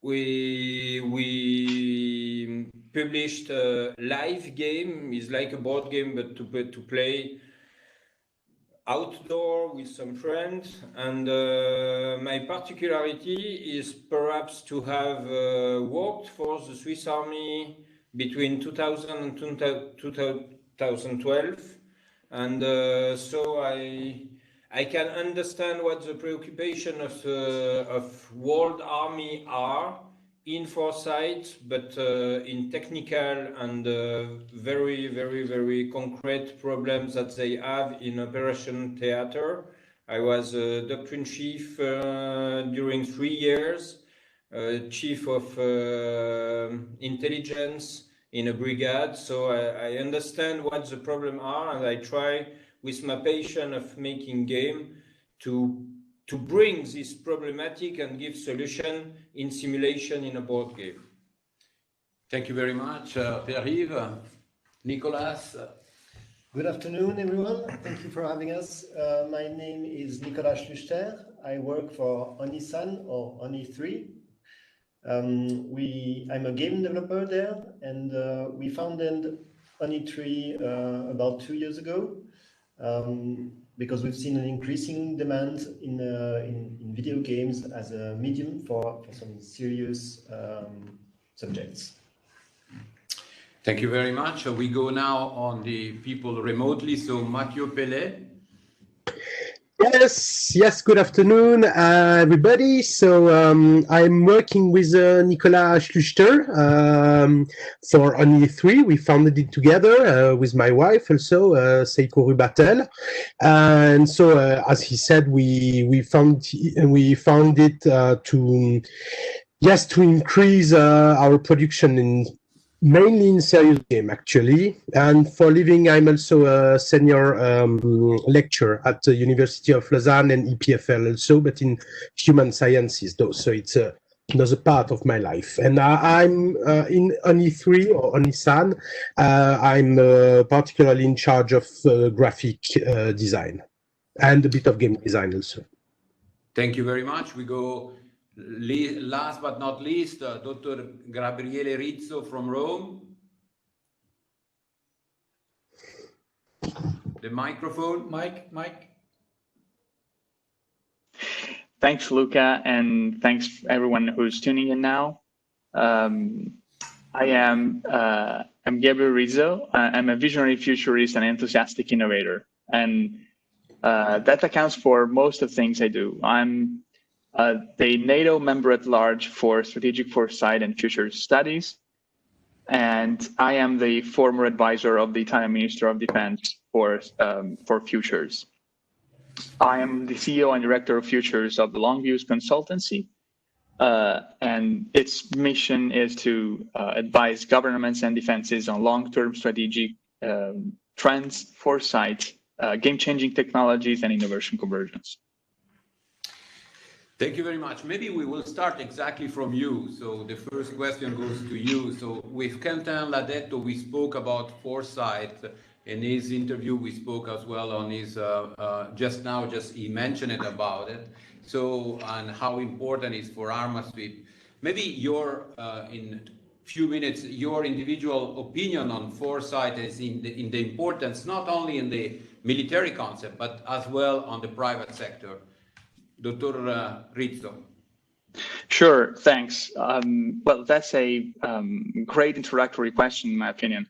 we published a live game. It's like a board game, but to play outdoor with some friends. And my particularity is perhaps to have worked for the Swiss Army between 2000 and 2012, and so I can understand what the preoccupation of World Army are in Foresight, but in technical and very, very, very concrete problems that they have in operation theater. I was doctrine chief during 3 years, chief of intelligence in a brigade, so I understand what the problem are, and I try with my passion of making game to bring this problematic and give solution in simulation in a board game. Thank you very much, Pierre-Yves. Nicolas. Good afternoon, everyone. Thank you for having us. My name is Nicolas Schluchter. I work for Onisan or Oni3. I'm a game developer there, and we founded Oni3 about 2 years ago. Because we've seen an increasing demand in video games as a medium for some serious subjects. Thank you very much. We go now on the people remotely. So Mathieu Pellet. Yes, good afternoon, everybody. So I'm working with Nicolas Schluchter for Oni3. We founded it together with my wife also, Seiko Rubatel. And so, as he said, we found it to increase our production mainly in serious game, actually. And for living, I'm also a senior lecturer at the University of Lausanne and EPFL also, but in human sciences, though. So it's another part of my life. And I'm in Oni3 or Onisan. I'm particularly in charge of graphic design and a bit of game design also. Thank you very much. We go last but not least, Dr. Gabriele Rizzo from Rome. The microphone. Mike. Thanks, Luca, and thanks everyone who's tuning in now. I'm Gabriel Rizzo. I'm a visionary futurist and enthusiastic innovator, and that accounts for most of the things I do. I'm the NATO member at large for Strategic Foresight and Future Studies, and I am the former advisor of the Italian Minister of Defense for Futures. I am the CEO and Director of Futures of the Longviews Consultancy, and its mission is to advise governments and defenses on long-term strategic trends, foresight, game-changing technologies, and innovation convergence. Thank you very much. Maybe we will start exactly from you. So the first question goes to you. So with Quentin Ladetto, we spoke about Foresight. In his interview, we spoke as well on his, he mentioned it about it. So, and how important it is for Arma Sweep. Maybe your, in few minutes, your individual opinion on Foresight is in the importance, not only in the military concept, but as well on the private sector. Dr. Rizzo. Sure, thanks. Well, that's a great introductory question, in my opinion,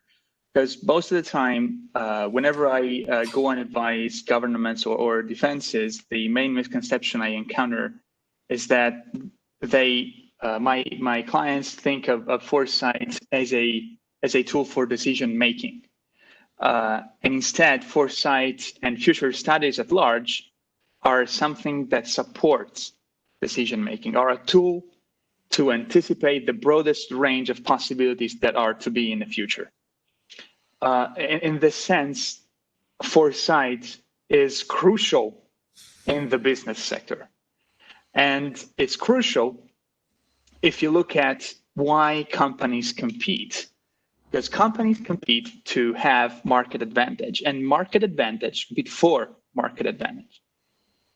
because most of the time, whenever I go and advise governments or defenses, the main misconception I encounter is that my clients think of Foresight as a tool for decision making, and instead, Foresight and future studies at large are something that supports decision-making, are a tool to anticipate the broadest range of possibilities that are to be in the future. In this sense, Foresight is crucial in the business sector. And it's crucial if you look at why companies compete. Because companies compete to have market advantage, and market advantage before market advantage.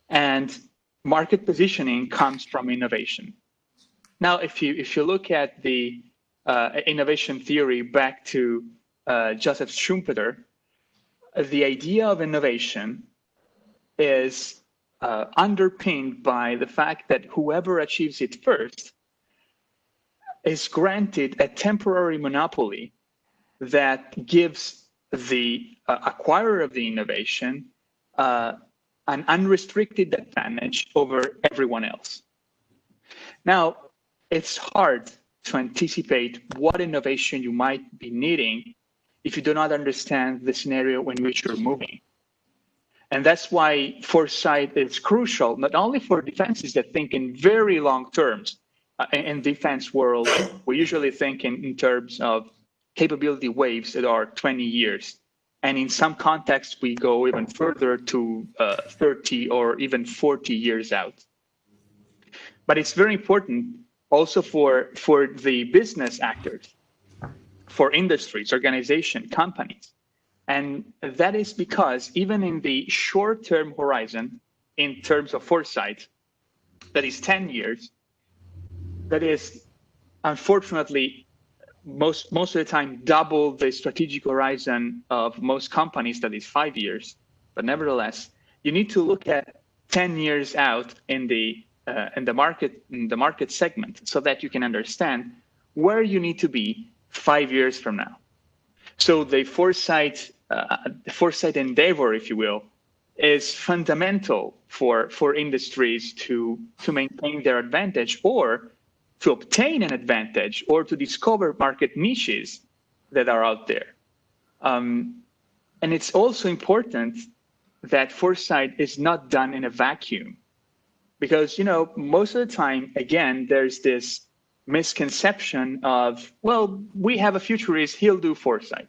And market positioning comes from innovation. Now, if you look at the innovation theory back to Joseph Schumpeter, the idea of innovation is underpinned by the fact that whoever achieves it first is granted a temporary monopoly that gives the acquirer of the innovation an unrestricted advantage over everyone else. Now, it's hard to anticipate what innovation you might be needing if you do not understand the scenario in which you're moving. And that's why foresight is crucial, not only for defenses that think in very long terms. In defense world, we usually think in terms of capability waves that are 20 years. And in some contexts, we go even further to 30 or even 40 years out. But it's very important also for the business actors, for industries, organizations, companies. And that is because even in the short-term horizon, in terms of foresight, that is 10 years, that is unfortunately most of the time double the strategic horizon of most companies, that is 5 years. But nevertheless, you need to look at 10 years out in the market segment so that you can understand where you need to be 5 years from now. So the foresight endeavor, if you will, is fundamental for industries to maintain their advantage, or to obtain an advantage, or to discover market niches that are out there. And it's also important that foresight is not done in a vacuum, because, you know, most of the time, again, there's this misconception of, well, we have a futurist, he'll do foresight.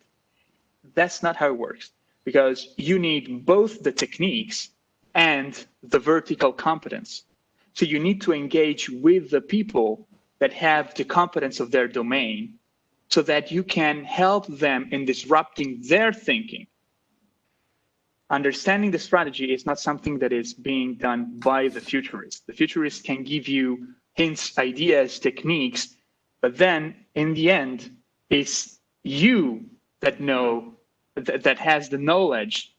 That's not how it works, because you need both the techniques and the vertical competence. So you need to engage with the people that have the competence of their domain so that you can help them in disrupting their thinking. Understanding the strategy is not something that is being done by the futurist. The futurist can give you hints, ideas, techniques, but then in the end, it's you that know, that has the knowledge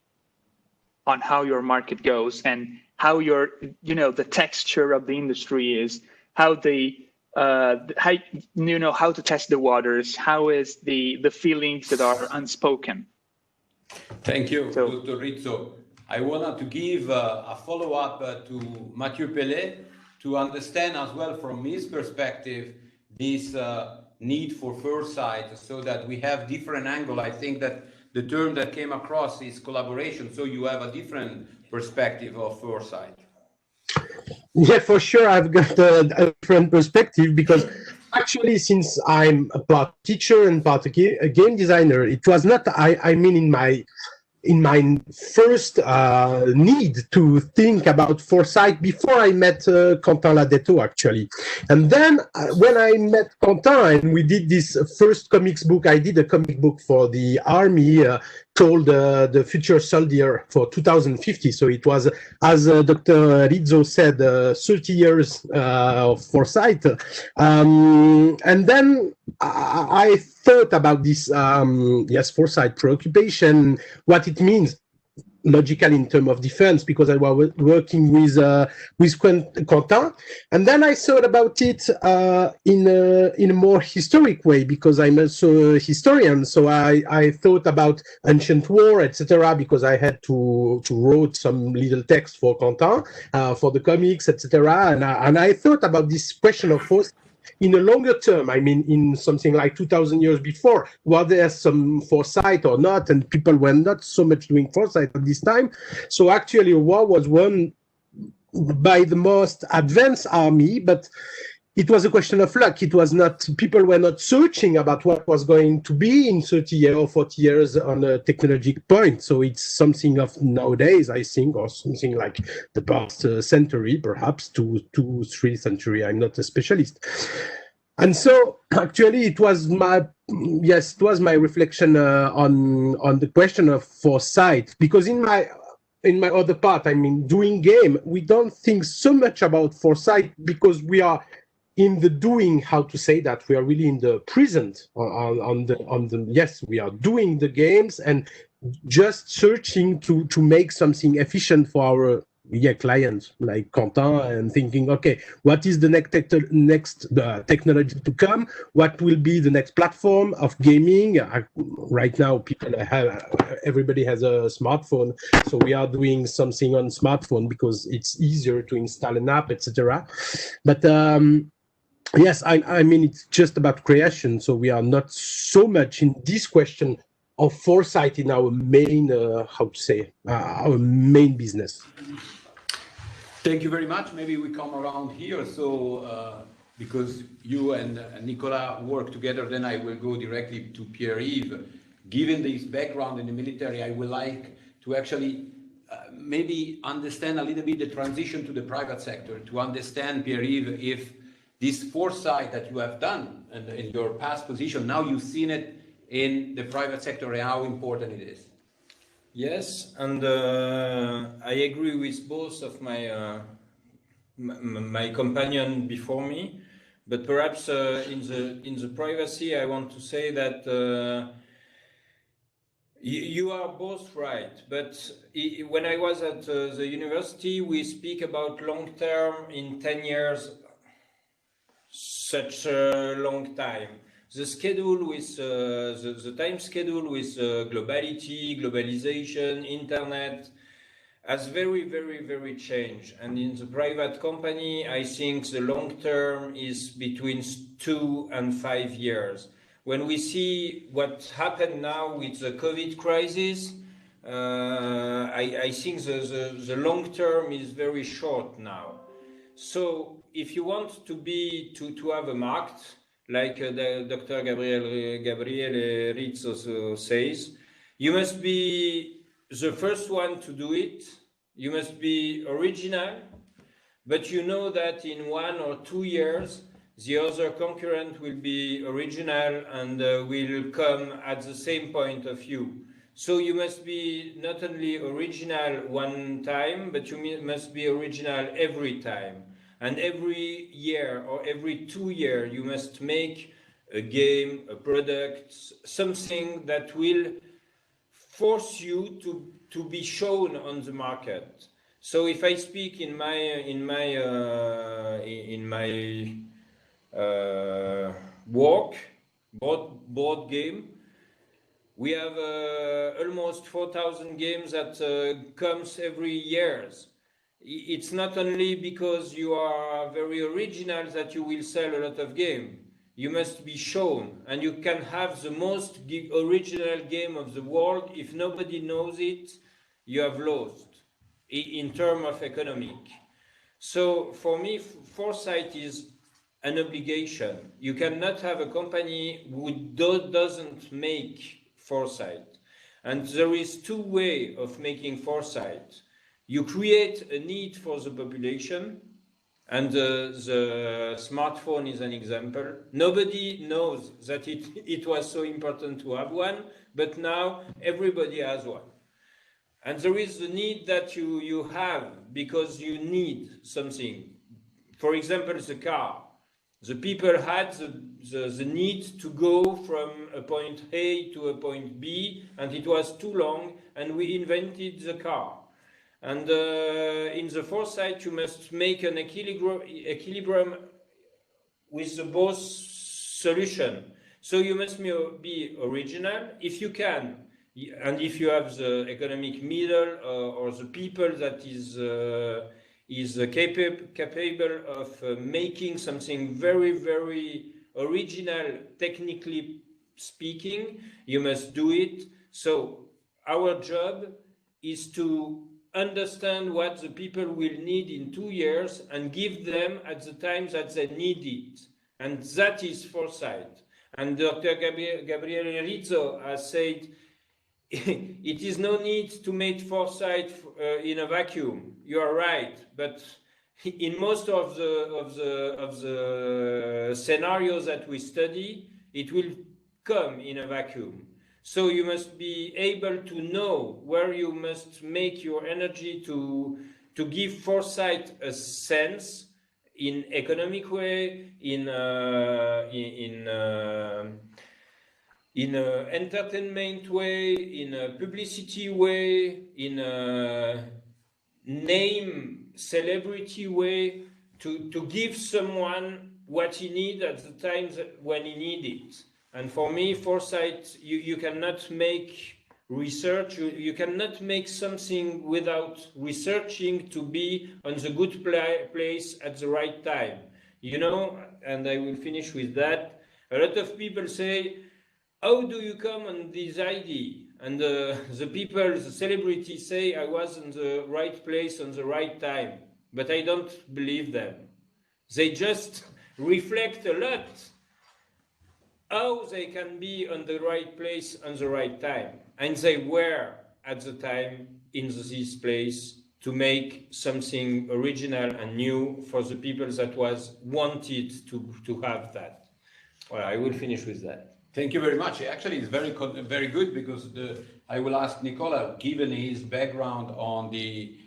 on how your market goes and how your, you know, the texture of the industry is, how the how, you know, how to test the waters, how is the feelings that are unspoken. Thank you, So, Dr. Rizzo. I wanted to give a follow-up to Mathieu Pellet to understand as well from his perspective this need for foresight, so that we have different angle. I think that the term that came across is collaboration, so you have a different perspective of foresight. Yeah, for sure, I've got a different perspective, because actually, since I'm a part teacher and part a game designer, it was not, I mean, in my first need to think about foresight before I met Quentin Ladetto, actually. And then when I met Quentin and we did this first comics book, I did a comic book for the army called The Future Soldier for 2050. So it was, as Dr. Rizzo said, 30 years of foresight. And then I thought about this, yes, foresight preoccupation, what it means logically in terms of defense, because I was working with Quentin, and then I thought about it in a more historic way, because I'm also a historian. So I thought about ancient war, etc., because I had to write some little text for Quentin for the comics, etc., and I thought about this question of force in a longer term. I mean, in something like 2,000 years before, was there some foresight or not? And people were not so much doing foresight at this time. So actually, a war was won by the most advanced army, but it was a question of luck. It was not, people were not searching about what was going to be in 30 years or 40 years on a technological point. So it's something of nowadays, I think, or something like the past century, perhaps 2-3 century. I'm not a specialist. And so actually it was my, yes, it was my reflection on the question of foresight, because in my in my other part, I mean, doing game, we don't think so much about foresight because we are in the doing. How to say that? We are really in the present. On the yes, we are doing the games and just searching to make something efficient for our clients like Quentin, and thinking, okay, what is the next technology to come? What will be the next platform of gaming? Right now, everybody has a smartphone, so we are doing something on smartphone because it's easier to install an app, etc. But yes, I mean, it's just about creation, so we are not so much in this question of foresight in our main, our main business. Thank you very much. Maybe we come around here. So, because you and Nicolas work together, then I will go directly to Pierre-Yves. Given this background in the military, I would like to actually maybe understand a little bit the transition to the private sector, to understand, Pierre-Yves, if this foresight that you have done and in your past position, now you've seen it in the private sector and how important it is. Yes, and I agree with both of my my companion before me, but perhaps in the privacy, I want to say that you are both right. But when I was at the university, we speak about long term in 10 years, such a long time. The schedule with the time schedule with globality, globalization, internet has very changed. And in the private company, I think the long term is between 2 and 5 years. When we see what happened now with the COVID crisis, I think the long term is very short now. So if you want to have a market, like Dr. Gabriele Rizzo says, you must be the first one to do it. You must be original, but you know that in 1 or 2 years, the other concurrent will be original and will come at the same point of view. So you must be not only original one time, but you must be original every time. And every year or every 2 years, you must make a game, a product, something that will force you to be shown on the market. So if I speak in my work, board game, we have almost 4,000 games that comes every year. It's not only because you are very original that you will sell a lot of game. You must be shown, and you can have the most original game of the world. If nobody knows it, you have lost in terms of economic. So for me, foresight is an obligation. You cannot have a company who doesn't make foresight. And there is 2 ways of making foresight. You create a need for the population, and the smartphone is an example. Nobody knows that it was so important to have one, but now everybody has one. And there is the need that you have because you need something. For example, the car. The people had the need to go from a point A to a point B, and it was too long, and we invented the car. And in the foresight, you must make an equilibrium with the both solution. So you must be original if you can, and if you have the economic middle or the people that is capable of making something very original, technically speaking, you must do it. So our job is to understand what the people will need in 2 years and give them at the time that they need it. And that is foresight. And Dr. Gabriele Rizzo has said, it is no need to make foresight in a vacuum. You are right, but in most of the scenarios that we study, it will come in a vacuum. So you must be able to know where you must make your energy to give Foresight a sense in economic way, in a entertainment way, in a publicity way, in a name celebrity way, to give someone what he needs at the time when he needs it. And for me, Foresight, you cannot make research, you cannot make something without researching to be on the good place at the right time. You know, and I will finish with that. A lot of people say, how do you come on this idea? And the people, the celebrities say, I was in the right place on the right time. But I don't believe them. They just reflect a lot how they can be on the right place on the right time. And they were at the time in this place to make something original and new for the people that was wanted to have that. Well, I will finish with that. Thank you very much. Actually, it's very good because I will ask Nicola, given his background on the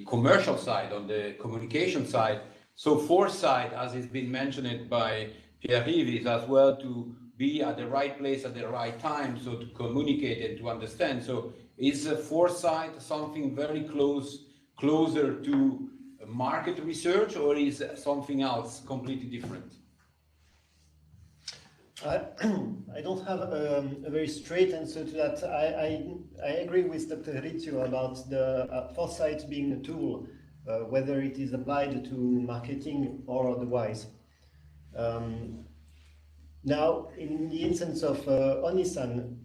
commercial side, on the communication side. So Foresight, as has been mentioned by Pierre-Yves, is as well to be at the right place at the right time, so to communicate and to understand. So is Foresight something very closer to market research, or is something else completely different? I don't have a very straight answer to that. I agree with Dr. Rizio about the Foresight being a tool, whether it is applied to marketing or otherwise. Now, in the instance of Onisan,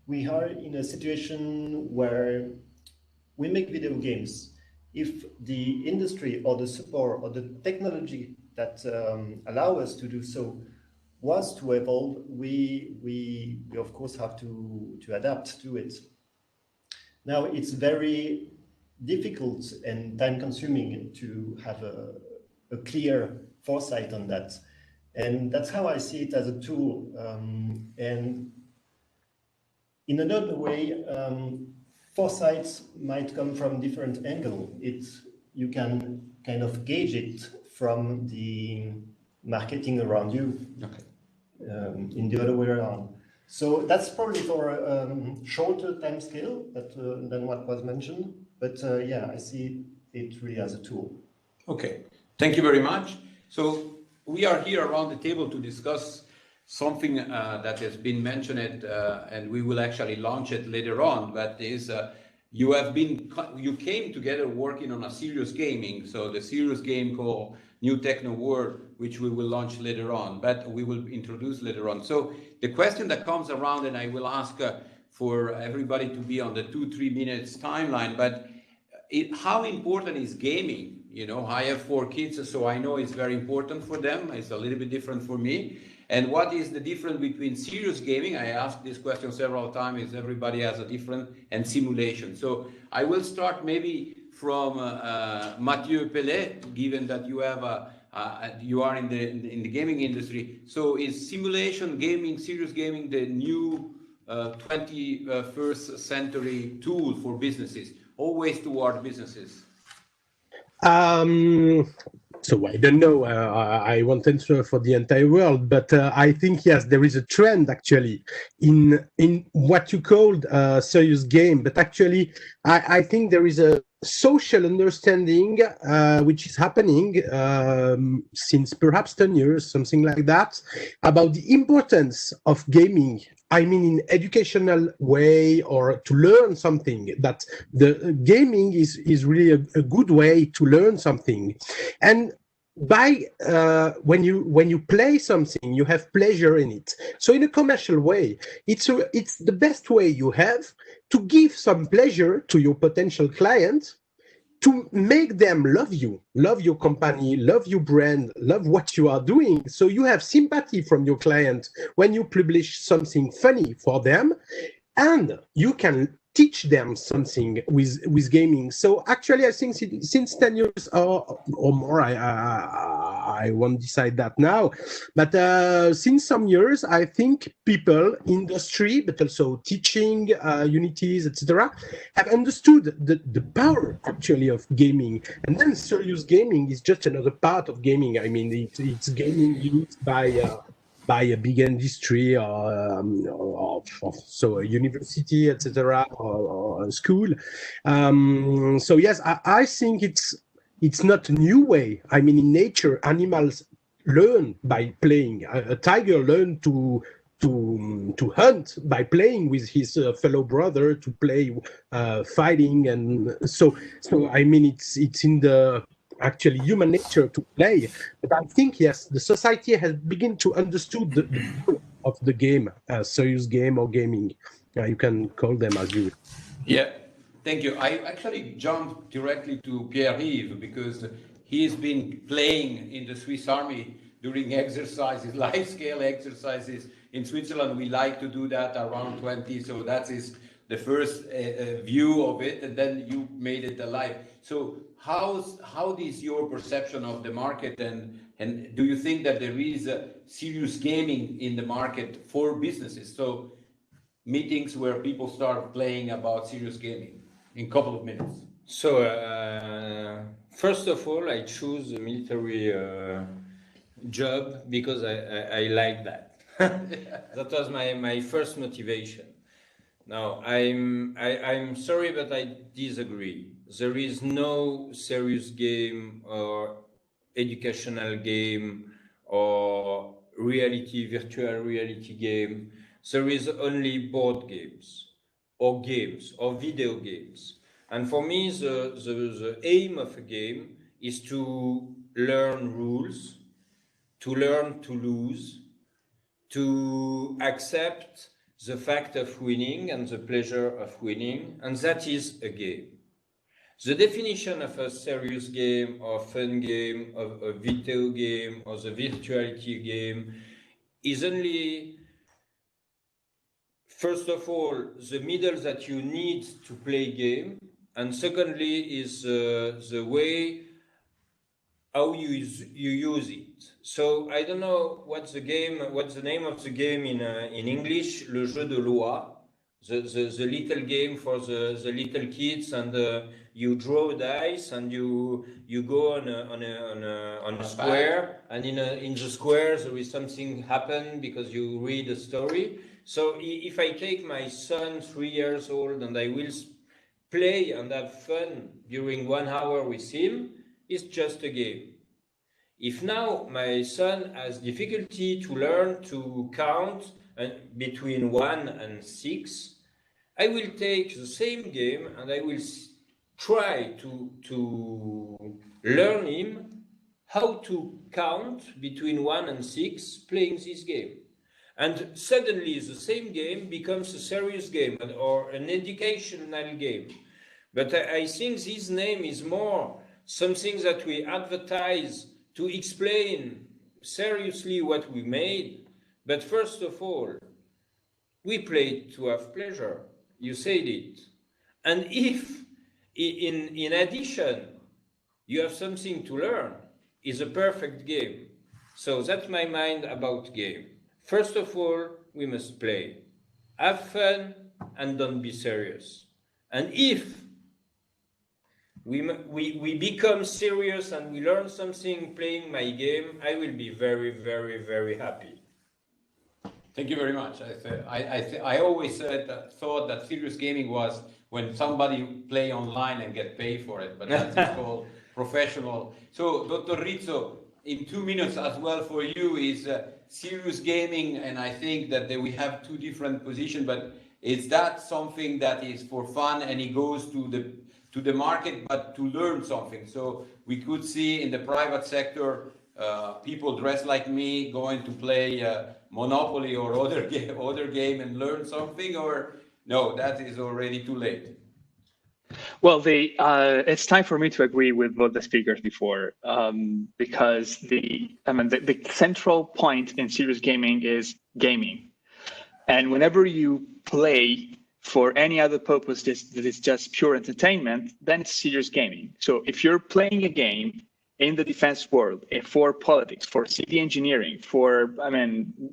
we are in a situation where we make video games. If the industry or the support or the technology that allow us to do so was to evolve, we of course have to adapt to it. Now, it's very difficult and time-consuming to have a clear foresight on that. And that's how I see it as a tool. And in another way, foresights might come from different angles. You can kind of gauge it from the marketing around you. Okay. In the other way around. So that's probably for a shorter time scale than what was mentioned. But yeah, I see it really as a tool. Okay, thank you very much. So we are here around the table to discuss something that has been mentioned, and we will actually launch it later on. But is you came together working on a serious gaming, so the serious game called New Techno World, which we will launch later on, but we will introduce later on. So the question that comes around, and I will ask for everybody to be on the 2-3 minutes timeline, but how important is gaming? You know, I have 4 kids, so I know it's very important for them. It's a little bit different for me. And what is the difference between serious gaming? I asked this question several times, everybody has a different, and simulation. So I will start maybe from Mathieu Pellet, given that you have you are in the gaming industry. So is simulation gaming, serious gaming, the new 21st century tool for businesses, always toward businesses? So I don't know, I won't answer for the entire world, but I think, yes, there is a trend actually in what you called a serious game, but actually I think there is a social understanding which is happening since perhaps 10 years, something like that, about the importance of gaming. I mean, in educational way, or to learn something, that the gaming is really a good way to learn something. And by when you play something, you have pleasure in it. So in a commercial way, it's the best way you have to give some pleasure to your potential client, to make them love you, love your company, love your brand, love what you are doing. So you have sympathy from your client when you publish something funny for them, and you can teach them something with gaming. So actually, I think since 10 years or more, I won't decide that now. But since some years, I think people, industry, but also teaching, unities, etc., have understood the power actually of gaming. And then serious gaming is just another part of gaming. I mean, it's gaming used by a big industry or so a university, etc., or a school. So yes, I think it's not a new way. I mean, in nature, animals learn by playing. A tiger learned to hunt by playing with his fellow brother, to play fighting, and so I mean, it's in the actually human nature to play. But I think yes, the society has begun to understood the power of the game, serious game or gaming. You can call them as you. Yeah, thank you. I actually jumped directly to Pierre-Yves because he's been playing in the Swiss Army during exercises, life-scale exercises. In Switzerland, we like to do that around 20, so that is the first view of it, and then you made it alive. So how is your perception of the market, and do you think that there is serious gaming in the market for businesses? So meetings where people start playing about serious gaming in a couple of minutes. So first of all, I choose a military job because I like that. That was my first motivation. Now I'm sorry, but I disagree. There is no serious game or educational game or virtual reality game. There is only board games or video games. And for me, the aim of a game is to learn rules, to learn to lose, to accept the fact of winning and the pleasure of winning, and that is a game. The definition of a serious game or fun game, of a video game or the virtuality game is only, first of all, the middle that you need to play game, and secondly is the way how you use it. So I don't know what's the name of the game in English, le jeu de loi, the little game for the little kids, and you draw dice and you go on a square, and in the square there is something happen because you read a story. So if I take my son, 3 years old, and I will play and have fun during 1 hour with him, it's just a game. If now my son has difficulty to learn to count between 1 and 6, I will take the same game and I will try to learn him how to count between 1 and 6 playing this game. And suddenly the same game becomes a serious game or an educational game. But I think this name is more something that we advertise to explain seriously what we made. But first of all, we played to have pleasure. You said it. And if in addition you have something to learn, it's a perfect game. So that's my mind about game. First of all, we must play. Have fun and don't be serious. And if we become serious and we learn something playing my game, I will be very, very, very happy. Thank you very much. I always thought that serious gaming was when somebody play online and get paid for it, but that's called professional. So, Dr. Rizzo, in 2 minutes as well for you is serious gaming, and I think that we have two different positions, but is that something that is for fun and it goes to the market, but to learn something? So we could see in the private sector people dressed like me going to play Monopoly or other game and learn something, or no, that is already too late? Well, it's time for me to agree with what the speakers before, because the central point in serious gaming is gaming, and whenever you play for any other purpose that is just pure entertainment, then it's serious gaming. So if you're playing a game in the defense world, for politics, for city engineering, for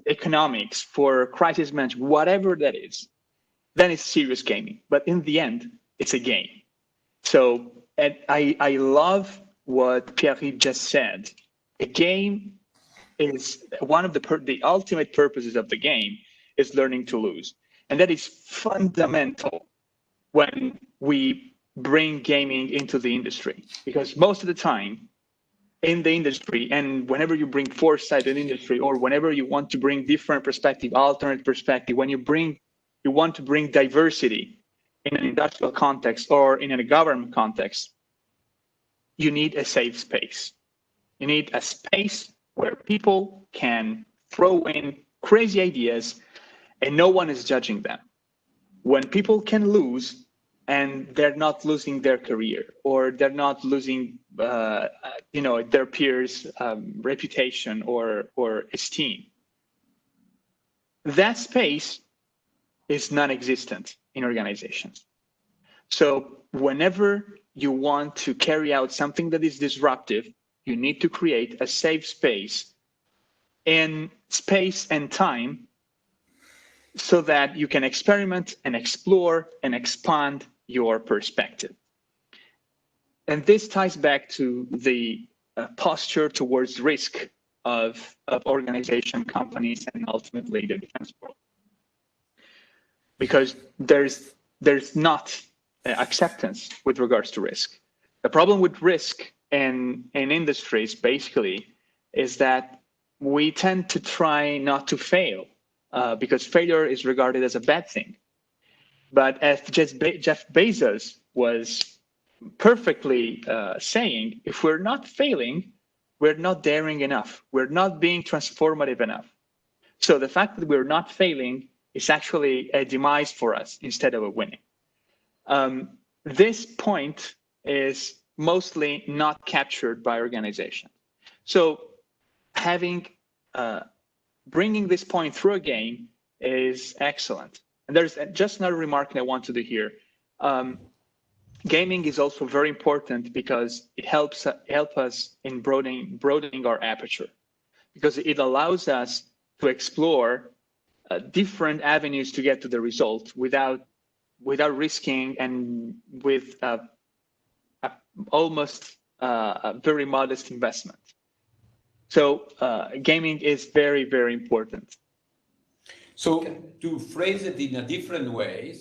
economics, for crisis management, whatever that is, then it's serious gaming. But in the end, it's a game. So and I love what Pierre-Yves just said. A game is one of the ultimate purposes of the game is learning to lose. And that is fundamental when we bring gaming into the industry, because most of the time in the industry, and whenever you bring foresight in the industry, or whenever you want to bring different perspective, alternate perspective, when you want to bring diversity in an industrial context or in a government context, you need a safe space. You need a space where people can throw in crazy ideas and no one is judging them. When people can lose and they're not losing their career, or they're not losing their peers' reputation or esteem, that space is non-existent in organizations. So whenever you want to carry out something that is disruptive, you need to create a safe space in space and time so that you can experiment and explore and expand your perspective. And this ties back to the posture towards risk of organization, companies, and ultimately the defense world. Because there's not acceptance with regards to risk. The problem with risk in industries basically is that we tend to try not to fail because failure is regarded as a bad thing. But as Jeff Bezos was perfectly saying, if we're not failing, we're not daring enough. We're not being transformative enough. So the fact that we're not failing is actually a demise for us instead of a winning. This point is mostly not captured by organizations. So bringing this point through a game is excellent. And there's just another remark that I want to do here. Gaming is also very important because it helps us in broadening our aperture, because it allows us to explore different avenues to get to the result without risking and with almost a very modest investment. So gaming is very, very important. So to phrase it in a different way,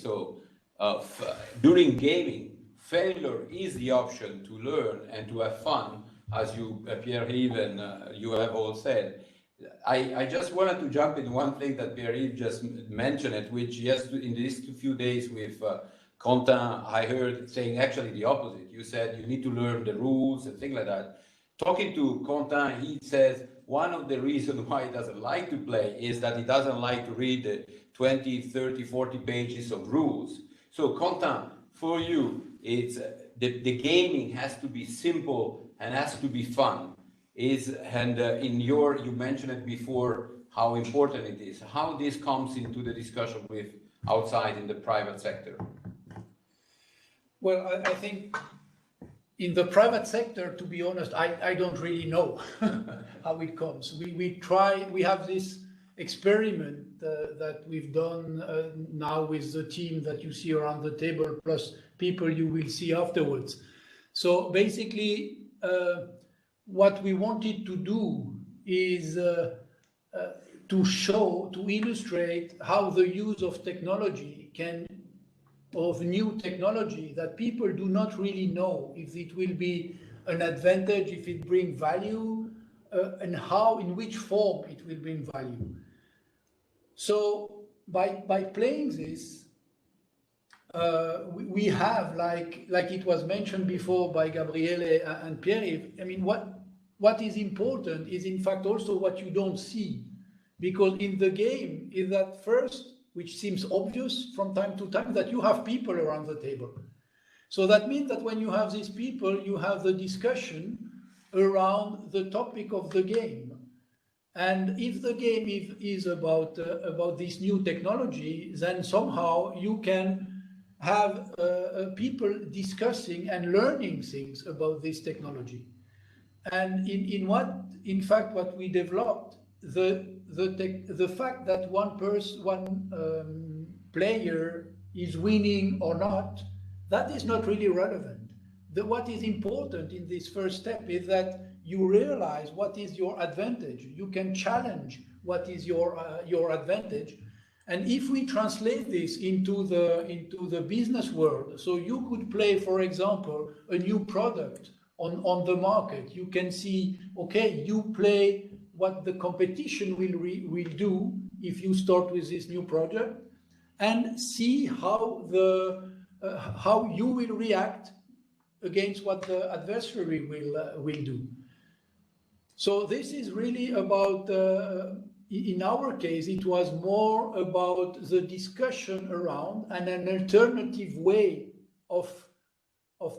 during gaming, failure is the option to learn and to have fun, as you, Pierre-Yves, and you have all said. I just wanted to jump in one thing that Pierre-Yves just mentioned, which in these few days with Quentin, I heard saying actually the opposite. You said you need to learn the rules and things like that. Talking to Quentin, he says one of the reasons why he doesn't like to play is that he doesn't like to read the 20, 30, 40 pages of rules. So Quentin, for you, it's the gaming has to be simple and has to be fun. You mentioned it before how important it is. How this comes into the discussion with outside in the private sector? Well, I think in the private sector, to be honest, I don't really know how it comes. We have this experiment that we've done now with the team that you see around the table, plus people you will see afterwards. So basically, what we wanted to do is to illustrate how the use of technology of new technology that people do not really know if it will be an advantage, if it brings value, and in which form it will bring value. So by playing this, we have, like it was mentioned before by Gabriele and Pierre-Yves, I mean, what is important is in fact also what you don't see, because in the game is that first, which seems obvious from time to time, that you have people around the table. So that means that when you have these people, you have the discussion around the topic of the game. And if the game is about this new technology, then somehow you can have people discussing and learning things about this technology. And in fact, what we developed, the fact that one player is winning or not, that is not really relevant. What is important in this first step is that you realize what is your advantage. You can challenge what is your advantage. And if we translate this into the business world, so you could play, for example, a new product on the market. You can see, okay, you play what the competition will do if you start with this new project, and see how you will react against what the adversary will do. So this is really about, in our case, it was more about the discussion around and an alternative way of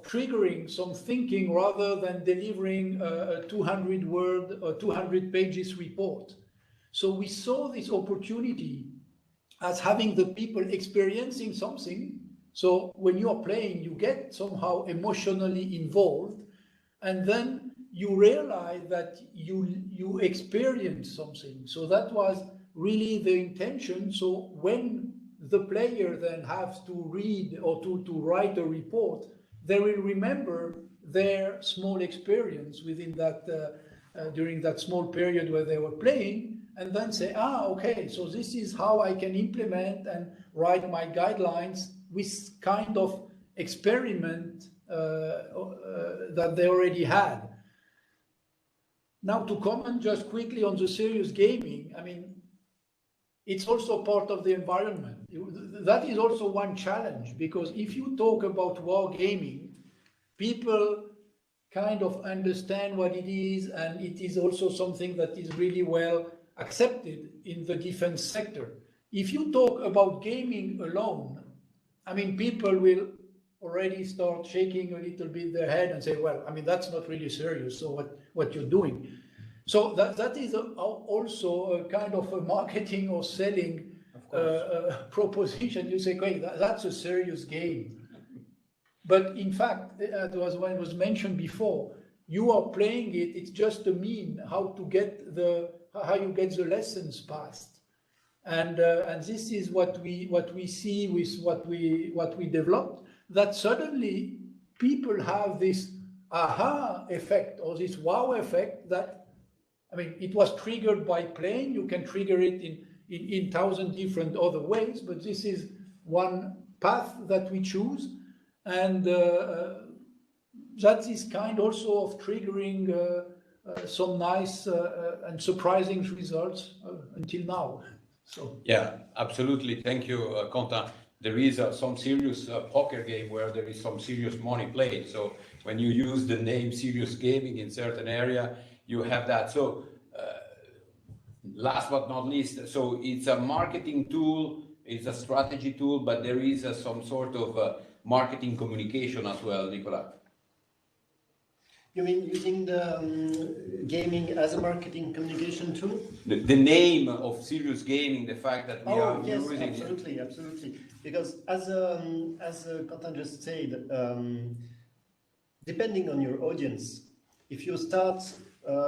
triggering some thinking rather than delivering a 200-word or 200 pages report. So we saw this opportunity as having the people experiencing something. So when you are playing, you get somehow emotionally involved, and then you realize that you experience something. So that was really the intention. So when the player then has to read or to write a report, they will remember their small experience within that during that small period where they were playing, and then say, okay, so this is how I can implement and write my guidelines with kind of experiment that they already had. Now, to comment just quickly on the serious gaming, I mean, it's also part of the environment. That is also one challenge, because if you talk about war gaming, people kind of understand what it is, and it is also something that is really well accepted in the defense sector. If you talk about gaming alone, I mean, people will already start shaking a little bit their head and say, well, I mean, that's not really serious, so what you're doing. So that is also a kind of a marketing or selling proposition. You say, okay, that's a serious game. But in fact, as was mentioned before, you are playing it, it's just a mean how you get the lessons passed. And this is what we see with what we developed, that suddenly people have this aha effect or this wow effect that, I mean, it was triggered by playing. You can trigger it in 1,000 different other ways, but this is one path that we choose, and that is kind also of triggering some nice and surprising results until now. So yeah, absolutely. Thank you, Quentin. There is some serious poker game where there is some serious money played. So when you use the name serious gaming in certain area, you have that. So last but not least, so it's a marketing tool, it's a strategy tool, but there is some sort of marketing communication as well, Nicolas. You mean using the gaming as a marketing communication tool? The name of serious gaming, the fact that we are yes, using absolutely, it. absolutely. Because as Quentin just said, depending on your audience, if you start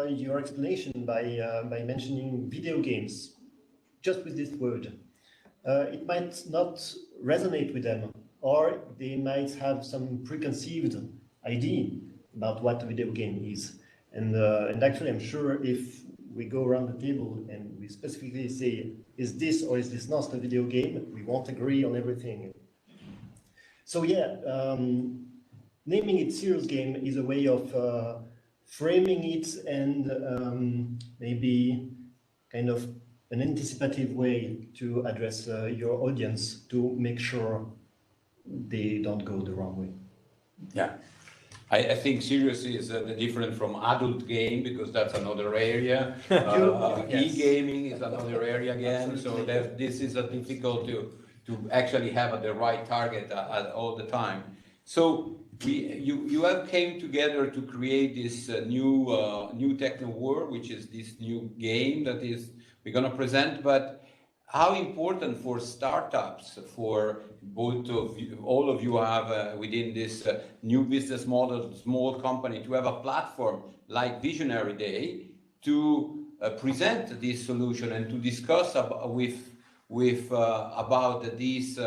your explanation by mentioning video games, just with this word, it might not resonate with them, or they might have some preconceived idea about what a video game is. And actually, I'm sure if we go around the table and we specifically say, is this or is this not a video game, we won't agree on everything. So yeah, naming it serious game is a way of framing it and maybe kind of an anticipative way to address your audience to make sure they don't go the wrong way. Yeah. I think serious is different from adult game, because that's another area. Yes. E-gaming is another area again. Absolutely. So this is difficult to actually have the right target all the time. So you have came together to create this new techno world, which is this new game that is we're going to present. But how important for startups, for both of you, all of you have within this new business model, small company, to have a platform like Visionary Day to present this solution and to discuss about this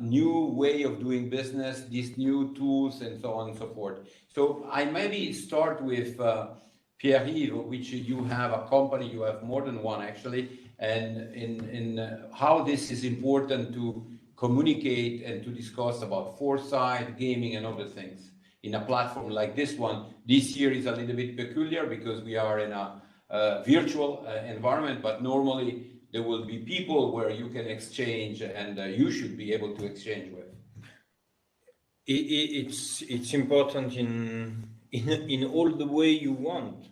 new way of doing business, these new tools, and so on and so forth. So I maybe start with Pierre-Yves, which you have a company, you have more than one actually, and in how this is important to communicate and to discuss about Foresight, gaming, and other things in a platform like this one. This year is a little bit peculiar because we are in a virtual environment, but normally there will be people where you can exchange and you should be able to exchange with. It's important in all the way you want.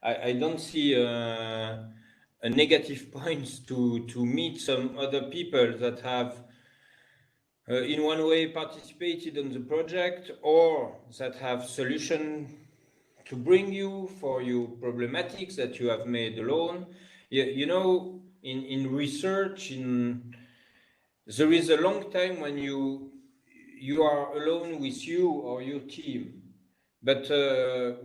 I don't see a negative points to meet some other people that have in one way participated in the project or that have solution to bring you for your problematics that you have made alone. You know, in research, there is a long time when you are alone with you or your team. But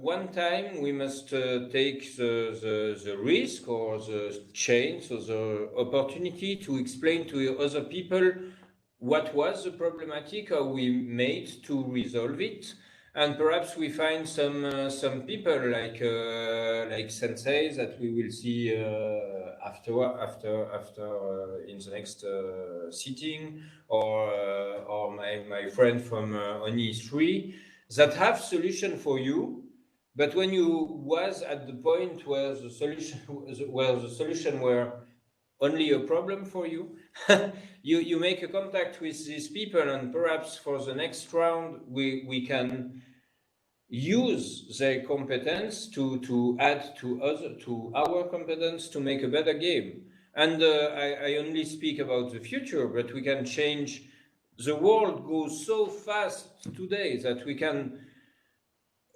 one time we must take the risk or the chance or the opportunity to explain to other people what was the problematic, how we made to resolve it, and perhaps we find some people like Sensei that we will see after in the next sitting, or my friend from ONI 3. That have solution for you, but when you was at the point where the solution were only a problem for you, you make a contact with these people, and perhaps for the next round we can use their competence to add to our competence to make a better game. And I only speak about the future, but we can change. The world goes so fast today that we can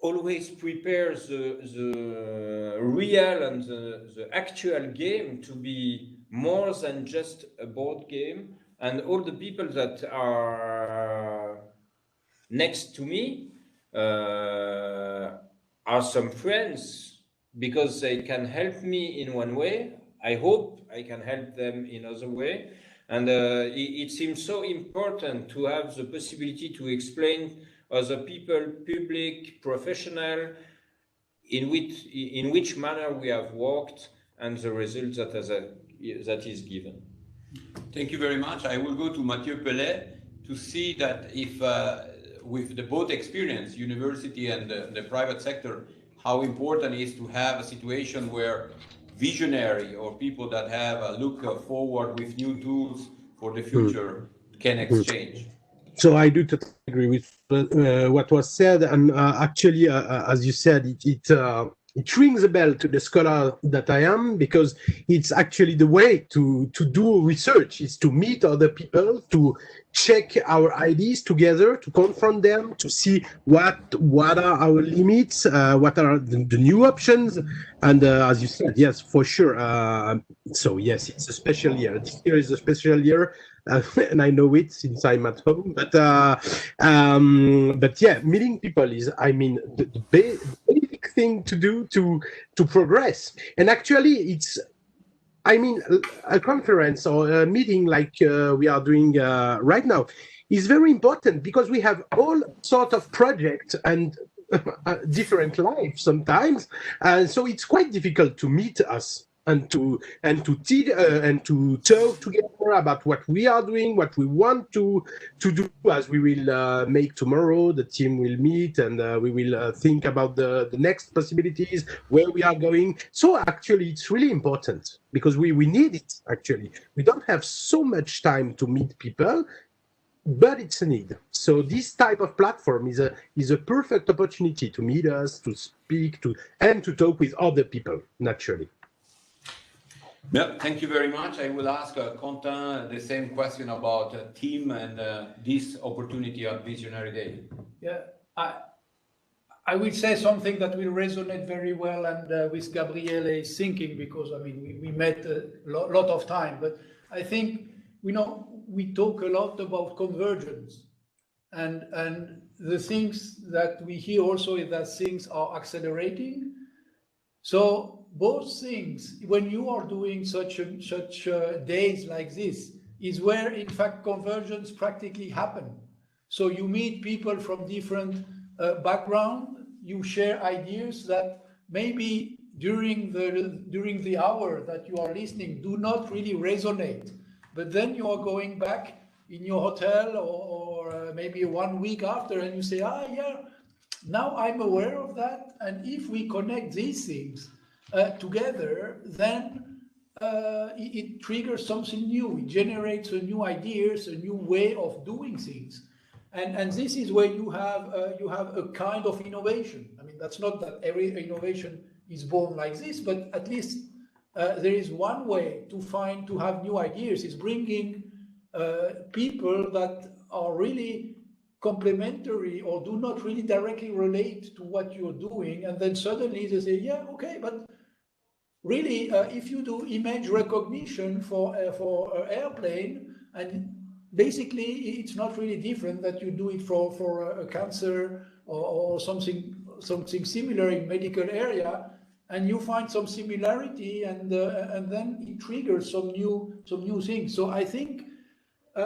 always prepare the real and the actual game to be more than just a board game. And all the people that are next to me are some friends, because they can help me in one way. I hope I can help them in other way. And it seems so important to have the possibility to explain other people, public, professional, in which manner we have worked and the result that is given. Thank you very much. I will go to Mathieu Pellet to see that if with the both experience, university and the private sector, how important it is to have a situation where visionary or people that have a look forward with new tools for the future can exchange. So I do totally agree with what was said, and actually, as you said, it rings a bell to the scholar that I am, because it's actually the way to do research, is to meet other people, to check our ideas together, to confront them, to see what are our limits, what are the new options. And as you said, yes, for sure. So yes, it's a special year. This year is a special year. And I know it since I'm at home, but yeah, meeting people is, I mean, the basic thing to do to progress. And actually, it's, I mean, a conference or a meeting like we are doing right now is very important, because we have all sort of projects and different lives sometimes, and so it's quite difficult to meet us and to talk together about what we are doing, what we want to do, as we will make tomorrow. The team will meet, and we will think about the next possibilities, where we are going. So actually, it's really important, because we need it. Actually, we don't have so much time to meet people, but it's a need. So this type of platform is a perfect opportunity to meet us, to speak and to talk with other people, naturally. Yeah, thank you very much. I will ask Quentin the same question about team and this opportunity on Visionary Day. Yeah, I will say something that will resonate very well and with Gabriele's thinking, because I mean we met a lot of time, but I think we talk a lot about convergence, and the things that we hear also is that things are accelerating. So both things, when you are doing such days like this, is where in fact convergence practically happen. So you meet people from different background, you share ideas that maybe during the hour that you are listening do not really resonate, but then you are going back in your hotel or maybe 1 week after, and you say, yeah, now I'm aware of that, and if we connect these things together, then it triggers something new. It generates a new ideas, a new way of doing things. And this is where you have a kind of innovation. I mean, that's not that every innovation is born like this, but at least there is one way to have new ideas, is bringing people that are really complementary or do not really directly relate to what you're doing, and then suddenly they say, yeah, okay, but really, if you do image recognition for airplane, and basically, it's not really different that you do it for a cancer or something similar in medical area, and you find some similarity, and then it triggers some new things. So I think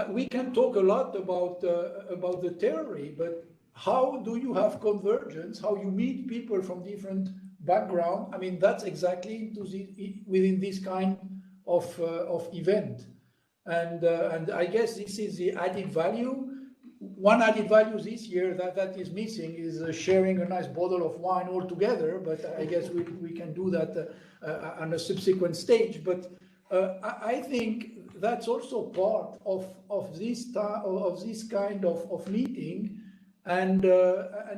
we can talk a lot about the theory, but how do you have convergence? How you meet people from different background? I mean, that's exactly within this kind of event. And I guess this is the added value. One added value this year that is missing is sharing a nice bottle of wine all together, but I guess we can do that on a subsequent stage. But I think that's also part of this kind of meeting, and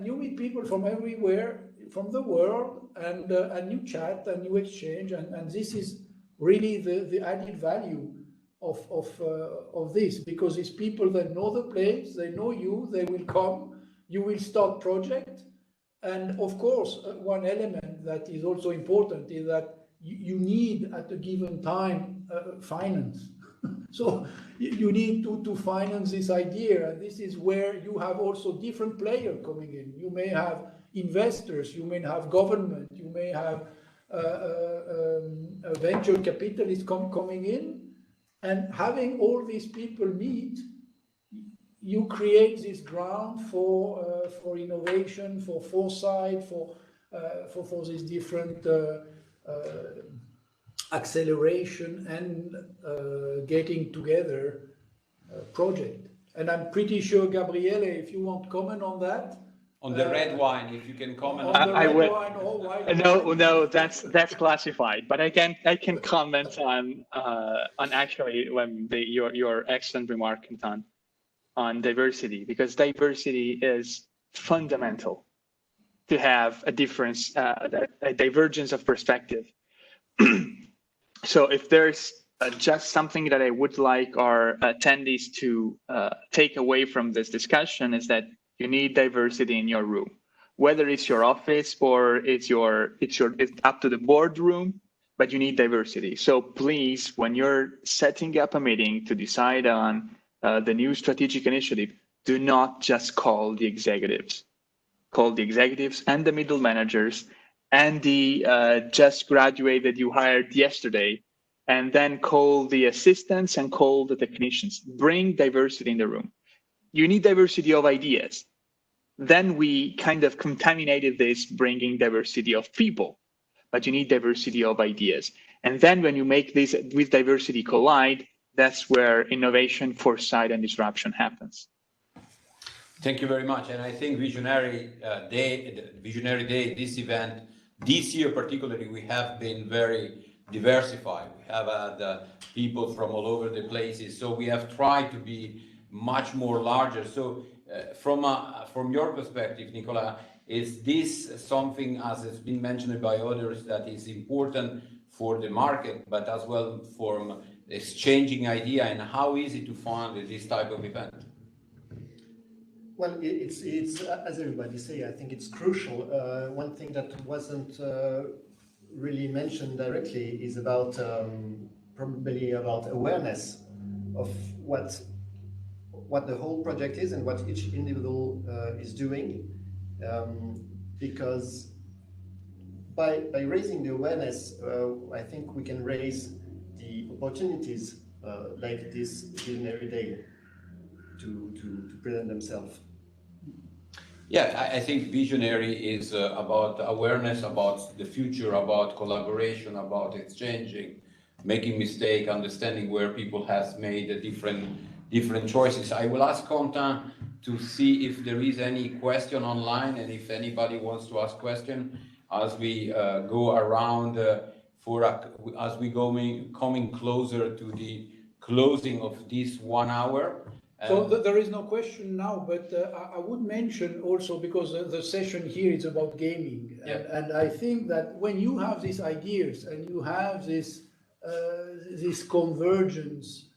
you meet people from everywhere, from the world, and you chat and you exchange, and this is really the added value of this, because it's people that know the place, they know you, they will come, you will start project, and of course one element that is also important is that you need at a given time finance. So you need to finance this idea, and this is where you have also different players coming in. You may have investors, you may have government, you may have a venture capitalist coming in. And having all these people meet, you create this ground for innovation, for foresight, for these different acceleration and getting together project. And I'm pretty sure, Gabriele, if you want to comment on that. On the red wine, if you can comment on the red wine or white wine. No, that's classified. But I can comment on actually when your excellent remark, Anton, on diversity, because diversity is fundamental to have a difference, a divergence of perspective. So if there's just something that I would like our attendees to take away from this discussion, is that you need diversity in your room, whether it's your office or it's up to the boardroom, but you need diversity. So please, when you're setting up a meeting to decide on the new strategic initiative, do not just call the executives. Call the executives and the middle managers and the just graduate that you hired yesterday, and then call the assistants and call the technicians. Bring diversity in the room. You need diversity of ideas. Then we kind of contaminated this, bringing diversity of people, but you need diversity of ideas. And then when you make this with diversity collide, that's where innovation, foresight, and disruption happens. Thank you very much. And I think Visionary Day, this event, this year particularly, we have been very diversified. We have had people from all over the places. So we have tried to be much more larger. So from your perspective, Nicola, is this something, as has been mentioned by others, that is important for the market, but as well for exchanging idea, and how easy to find this type of event? Well, it's as everybody say, I think it's crucial. One thing that wasn't really mentioned directly is about probably about awareness of what the whole project is and what each individual is doing, because by raising the awareness, I think we can raise the opportunities like this Visionary Day to present themselves. Yeah, I think visionary is about awareness, about the future, about collaboration, about exchanging, making mistake, understanding where people has made a different choices. I will ask Quentin to see if there is any question online, and if anybody wants to ask question as we go around as we coming closer to the closing of this 1 hour. So there is no question now, but I would mention also, because the session here is about gaming, and I think that when you have these ideas and you have this convergence,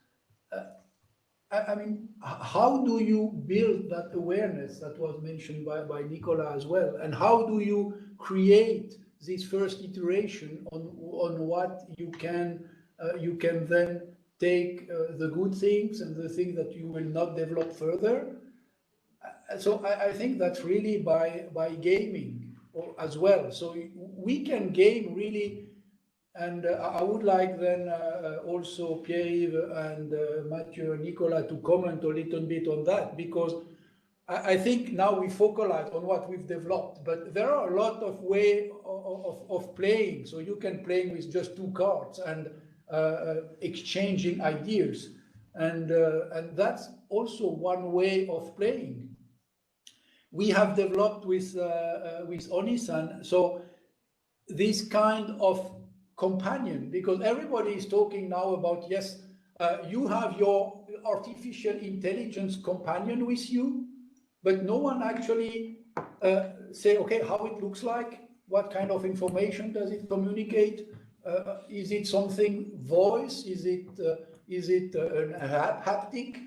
I mean, how do you build that awareness that was mentioned by Nicola as well, and how do you create this first iteration on what you can then take the good things and the things that you will not develop further. So I think that's really by gaming as well. So we can game really, and I would like then also Pierre-Yves and Mathieu and Nicola to comment a little bit on that, because I think now we focalize on what we've developed, but there are a lot of way of playing. So you can play with just 2 cards and exchanging ideas, and that's also one way of playing. We have developed with Onisan, so this kind of companion, because everybody is talking now about, yes, you have your artificial intelligence companion with you, but no one actually say, okay, how it looks like, what kind of information does it communicate? Is it something voice? Is it a haptic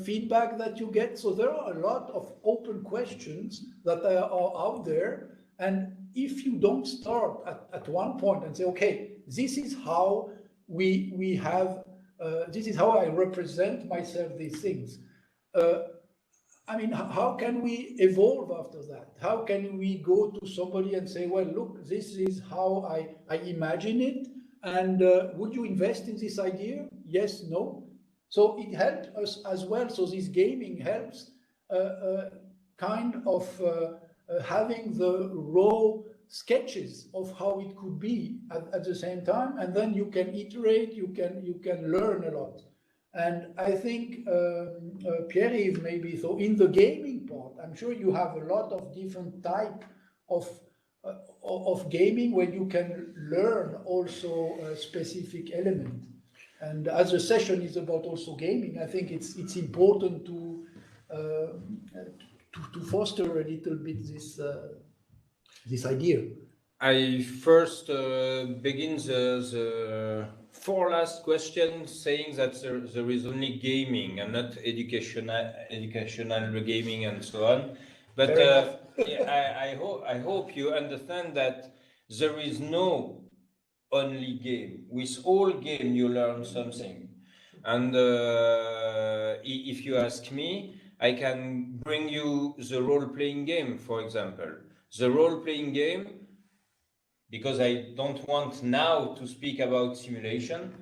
feedback that you get? So there are a lot of open questions that are out there, and if you don't start at one point and say, okay, this is how we have, this is how I represent myself, these things. I mean, how can we evolve after that? How can we go to somebody and say, well, look, this is how I imagine it, and would you invest in this idea? Yes, no. So it helped us as well. So this gaming helps kind of having the raw sketches of how it could be at the same time, and then you can iterate, you can learn a lot. And I think Pierre-Yves maybe, so in the gaming part, I'm sure you have a lot of different type of gaming where you can learn also a specific element. And as a session is about also gaming, I think it's important to foster a little bit this idea. I first begin the 4 last questions saying that there is only gaming and not educational gaming and so on. But I hope you understand that there is no only game. With all game you learn something. And if you ask me, I can bring you the role-playing game, for example. The role-playing game, because I don't want now to speak about simulation,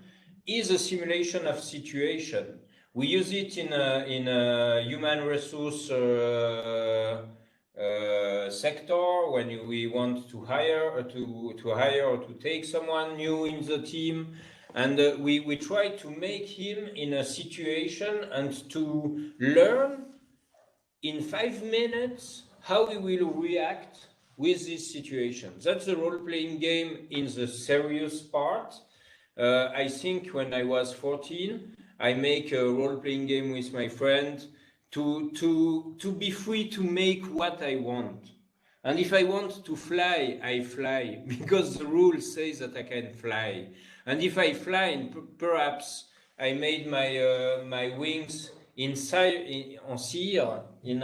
is a simulation of situation. We use it in a human resource sector when we want to hire or to take someone new in the team, and we try to make him in a situation and to learn in 5 minutes how he will react with this situation. That's the role-playing game in the serious part. I think when I was 14, I make a role-playing game with my friend to be free to make what I want. And if I want to fly, I fly, because the rule says that I can fly. And if I fly, perhaps I made my wings on cire, in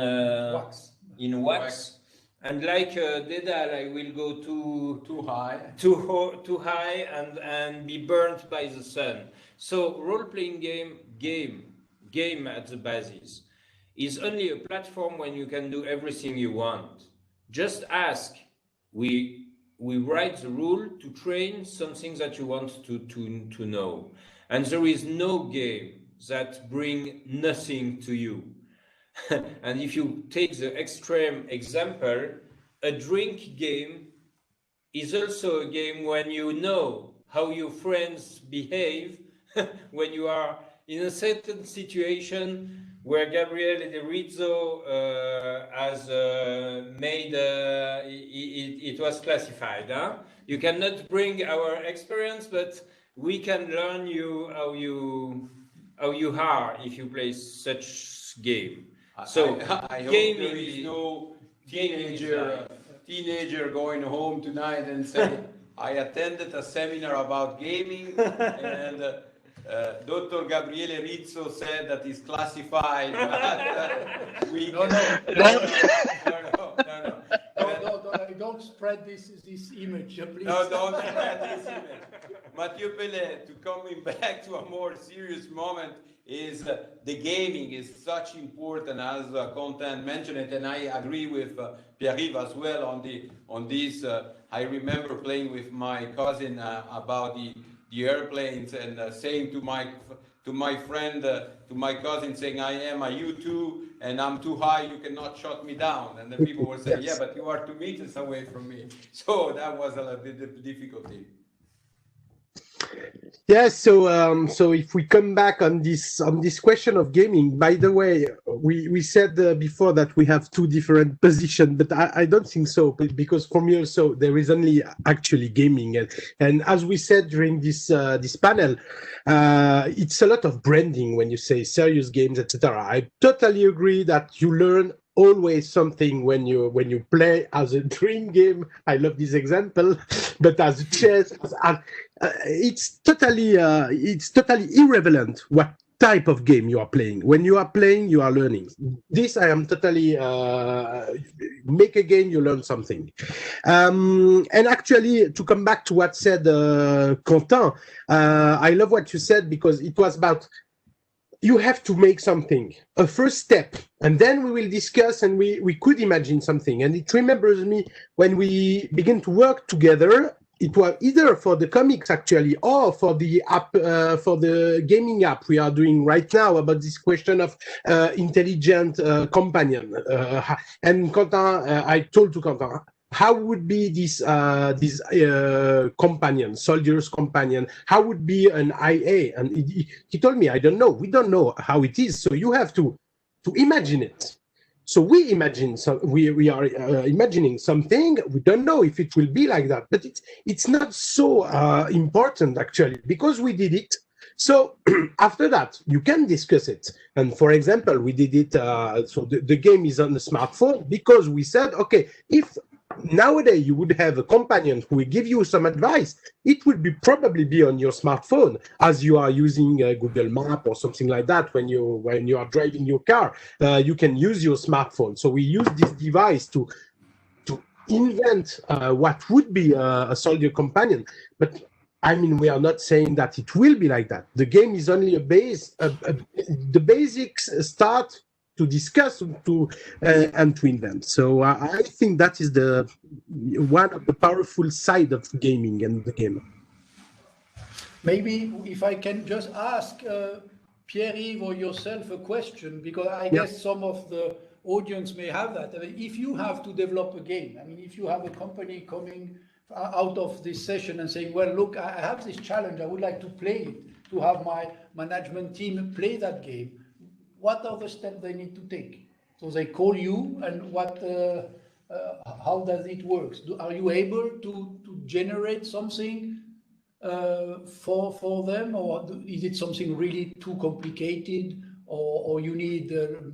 Wax. wax. And like Dedal, I will go too high and be burnt by the sun. So role-playing game at the basis is only a platform when you can do everything you want. Just ask. We write the rule to train something that you want to know. And there is no game that bring nothing to you. And if you take the extreme example, a drink game is also a game when you know how your friends behave when you are in a certain situation where Gabriele De Rizzo has made it was classified. Huh? You cannot bring our experience, but we can learn you how you are if you play such game. So I hope there is no teenager going home tonight and say, I attended a seminar about gaming and Dr. Gabriele Rizzo said that it's classified. But we No. Don't spread this image, please. No, don't spread this image. Mathieu Pellet, to coming back to a more serious moment, is the gaming is such important, as Content mentioned it, and I agree with Pierre-Yves as well on this. I remember playing with my cousin about the airplanes and saying to my friend, to my cousin, saying, I am a U2 and I'm too high, you cannot shut me down. And then people were saying, yeah, but you are 2 meters away from me. So that was a difficulty. Yes, so if we come back on this question of gaming, by the way, we said before that we have two different positions, but I don't think so, because for me also there is only actually gaming, and as we said during this panel, it's a lot of branding when you say serious games, etc. I totally agree that you learn always something when you play as a dream game. I love this example, but as chess, it's totally irrelevant what type of game you are playing. When you are playing, you are learning. This I am totally make a game, you learn something. And actually, to come back to what said Quentin, I love what you said, because it was about, you have to make something, a first step, and then we will discuss and we could imagine something. And it remembers me when we begin to work together, it was either for the comics actually, or for the app, for the gaming app we are doing right now, about this question of intelligent companion. And Quentin, I told to Quentin, how would be this companion, soldier's companion? How would be an IA? And he told me, I don't know. We don't know how it is. So you have to imagine it. So we imagine. So we are imagining something. We don't know if it will be like that. But it's not so important actually, because we did it. So after that, you can discuss it. And for example, we did it. So the game is on the smartphone, because we said, okay, if nowadays you would have a companion who will give you some advice, it would probably be on your smartphone, as you are using Google Map or something like that. When you are driving your car, you can use your smartphone. So we use this device to invent what would be a soldier companion. But I mean, we are not saying that it will be like that. The game is only a base. The basics start to discuss and to invent. So I think that is the one of the powerful side of gaming and the game. Maybe if I can just ask Pierre-Yves or yourself a question, because I guess some of the audience may have that. I mean, if you have to develop a game, I mean, if you have a company coming out of this session and saying, well, look, I have this challenge, I would like to play it, to have my management team play that game, what are the steps they need to take? So they call you, and how does it work? Are you able to generate something for them, or is it something really too complicated, or you need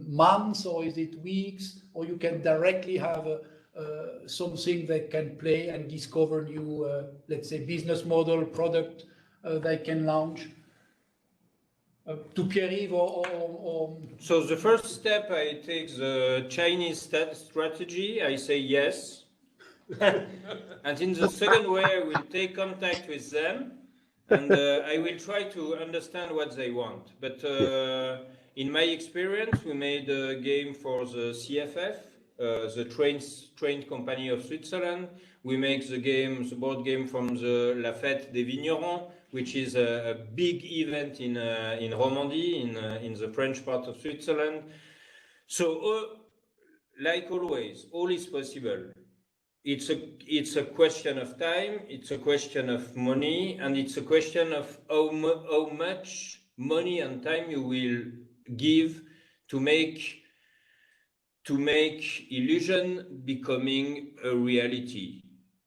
months, or is it weeks, or you can directly have something that can play and discover new, let's say, business model, product they can launch? to Pierre-Yves or So the first step, I take the Chinese strategy. I say yes. And in the second way, I will take contact with them and I will try to understand what they want. But in my experience, we made a game for the CFF, the train company of Switzerland. We make the board game from the La Fête des Vignerons, which is a big event in Romandy, in the French part of Switzerland. So, like always, all is possible. It's a question of time, it's a question of money, and it's a question of how much money and time you will give to make illusion becoming a reality.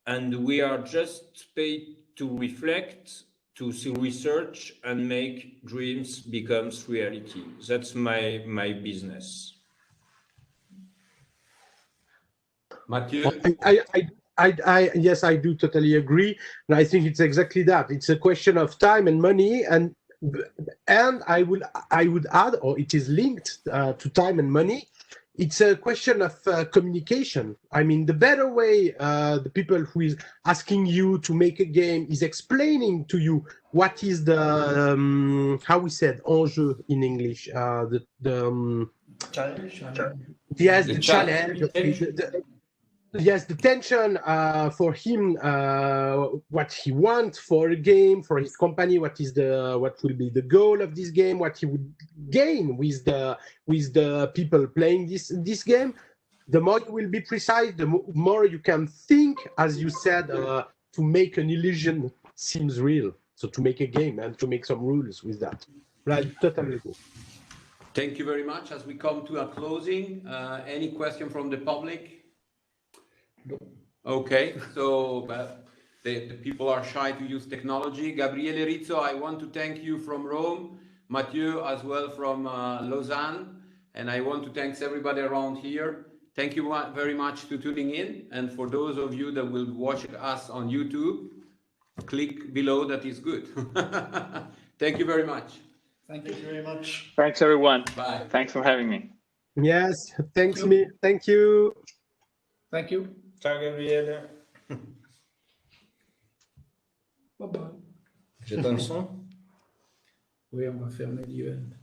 And we are just paid to reflect, to research, and make dreams becomes reality. That's my business. Mathieu? Yes, I do totally agree, and I think it's exactly that. It's a question of time and money, and I would add, or it is linked to time and money. It's a question of communication. I mean, the better way the people who is asking you to make a game is explaining to you what is the how we said enjeu in English, Challenge. yes, The the challenge. Yes, the tension for him, what he wants for a game, for his company, what will be the goal of this game, what he would gain with the people playing this game. The more you will be precise, the more you can think, as you said, to make an illusion seems real. So to make a game and to make some rules with that. Right, totally agree. Thank you very much. As we come to a closing, any question from the public? Okay, so the people are shy to use technology. Gabriele Rizzo, I want to thank you from Rome, Mathieu as well from Lausanne, and I want to thank everybody around here. Thank you very much for tuning in, and for those of you that will watch us on YouTube, click below, that is good. Thank you very much. Thank you very much. Thanks, everyone. Bye. Thanks for having me. Yes, thank you. Thank you. Ciao Gabriele. Bye bye. J'éteins le son? Oui, on va fermer l'event.